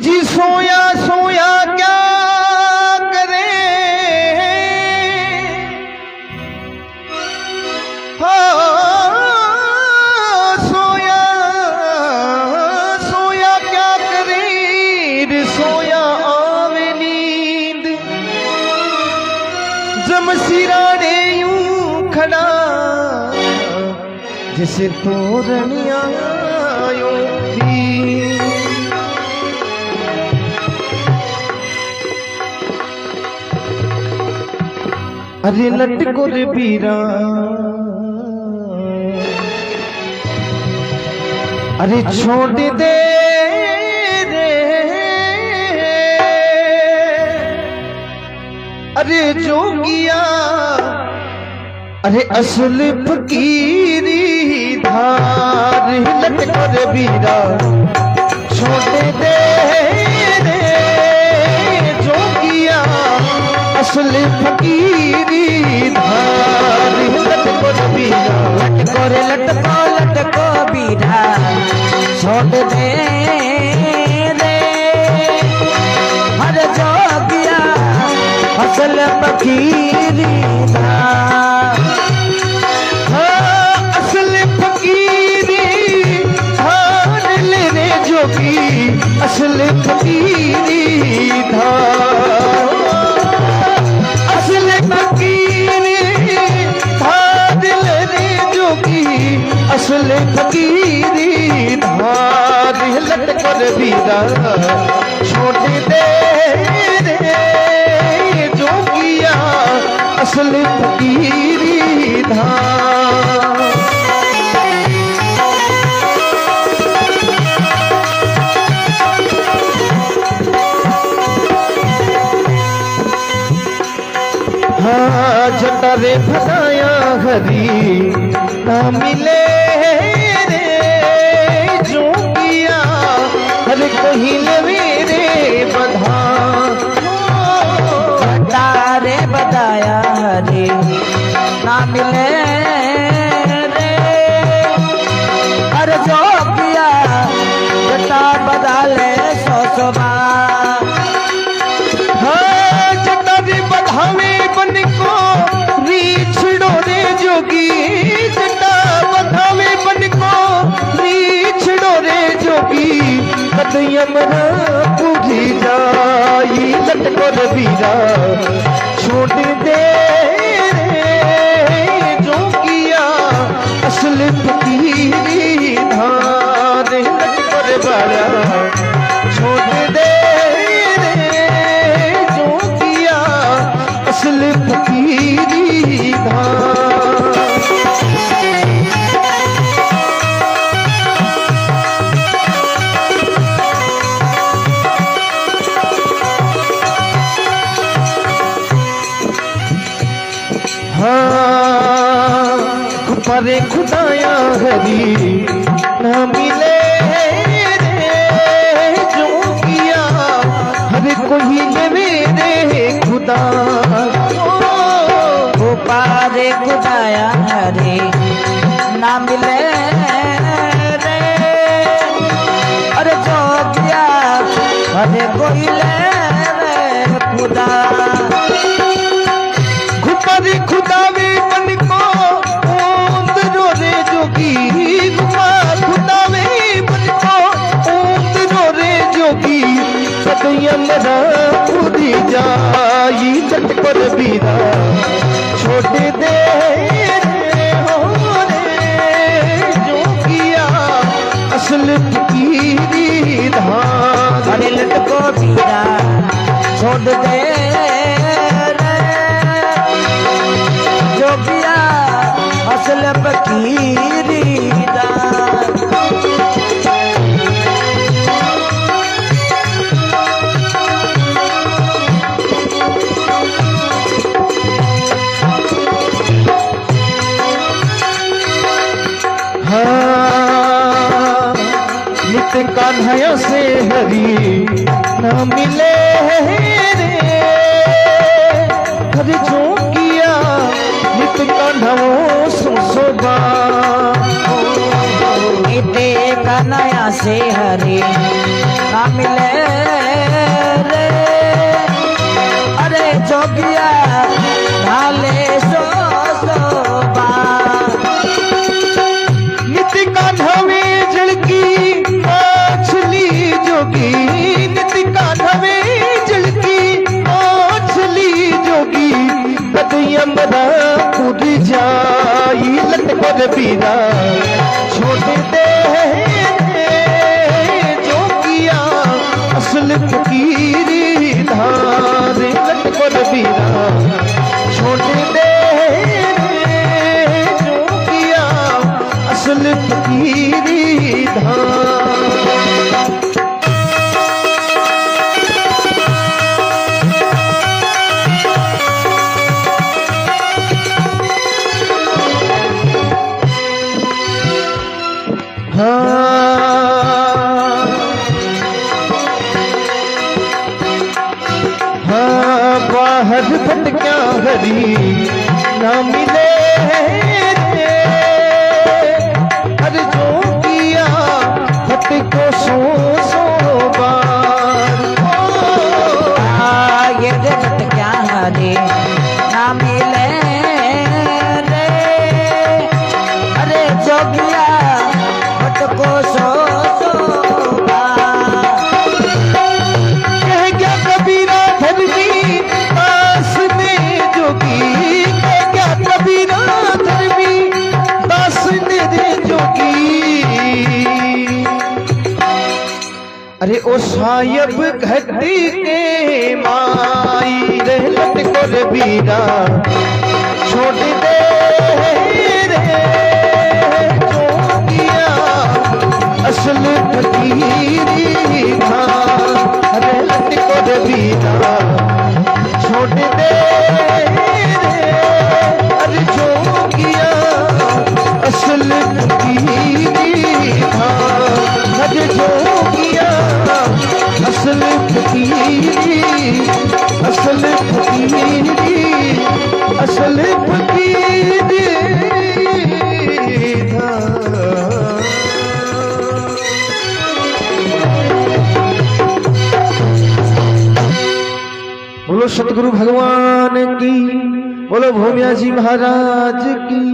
जी सोया सोया क्या करे, सोया सोया क्या करे रे, सोया आवे नींद जम सिराने यूं खड़ा जैसे तोरणिया अरे लटको रे बीरा, अरे छोड़ दे रे, अरे जोगिया, अरे असल फकीरी धार। लटको रे बीरा छोड़ दे रे, जोगिया असल फकीरी धार। लटको रे बीरा, लटको रे लटको बीरा छोड़ दे रे, हर जोगिया असल फकीरी धार। असल फकीरी धार ले रे जोगी, असल फकीरी धार। असल फकीरी धार ले रे जोगी, असल फकीरी धार। लटको रे बीरा छोड़ दे रे, जोगिया असल फकीरी धार। हाँ जटारे भगाया हरी ना मिले रे, जोगिया हर कहीं लवेरे बधा। तारे बदाया हरे ना मिले रे, हर जोगिया जटा बदाले सो सोबा। हाँ जटारे बधावे बन को रीछड़ो रे जोगी, जटा बधावे बन को रीछड़ो रे जोगी, कदयमरा पूरी जाई। लटको रे बीरा छोड़ दे रे, जोगिया असल फकीरी धार। लटको रे बारा छोड़ दे रे, जोगिया असल फकीरी धार। हाँ परे खुदाया हरी ना मिले रे, जोगिया हर कोई ले मेरे खुदा। ओ पारे खुदाया हरे ना मिले रे, अरे जोगिया हरे कोई ले रे खुदा। घुपरे खुदावे बन को ओंद रो रे जोगी, खुदावे बन को ओंद रो रे जोगी, सदयमरा पूरी जाई। लटको रे बीरा छोड़ दे रे, हो रे जोगिया असल फकीरी धार। अरे लटको बीरा छोड़ दे रे, जोगिया असल फकीरी धार। हाँ नित कान्हया से हरी ना मिले रे, हर जोगिया नित कान्हो सोबा। नया से हरे ना मिले कर बीरा छोड़ दे जो किया असल फकीरी धार लट कर बीरा छोड़ दे जो किया असल फकीरी धार। हाँ बाहर भटक्या हरी ना मिले रे हर जो किया भटको सो बार ये जगत क्या हरे ना मिले रे अरे जोगिया भटको सो कह क्या कबीरा धर्मी दास ने जोगी कह क्या कबीरा धर्मी दास ने रे जोगी अरे ओ सायब घटी के माई रे लट को रे बीरा छोड़ दे रे जोगिया असल फकीरी था अरे लट को रे बीरा छोड़ दे रे अरे जोगिया असल फकीरी था अरे जोगिया असल फकीरी असल फकीरी असल फकीरी था। बोलो सतगुरु भगवान की बोलो भूमिया जी महाराज की।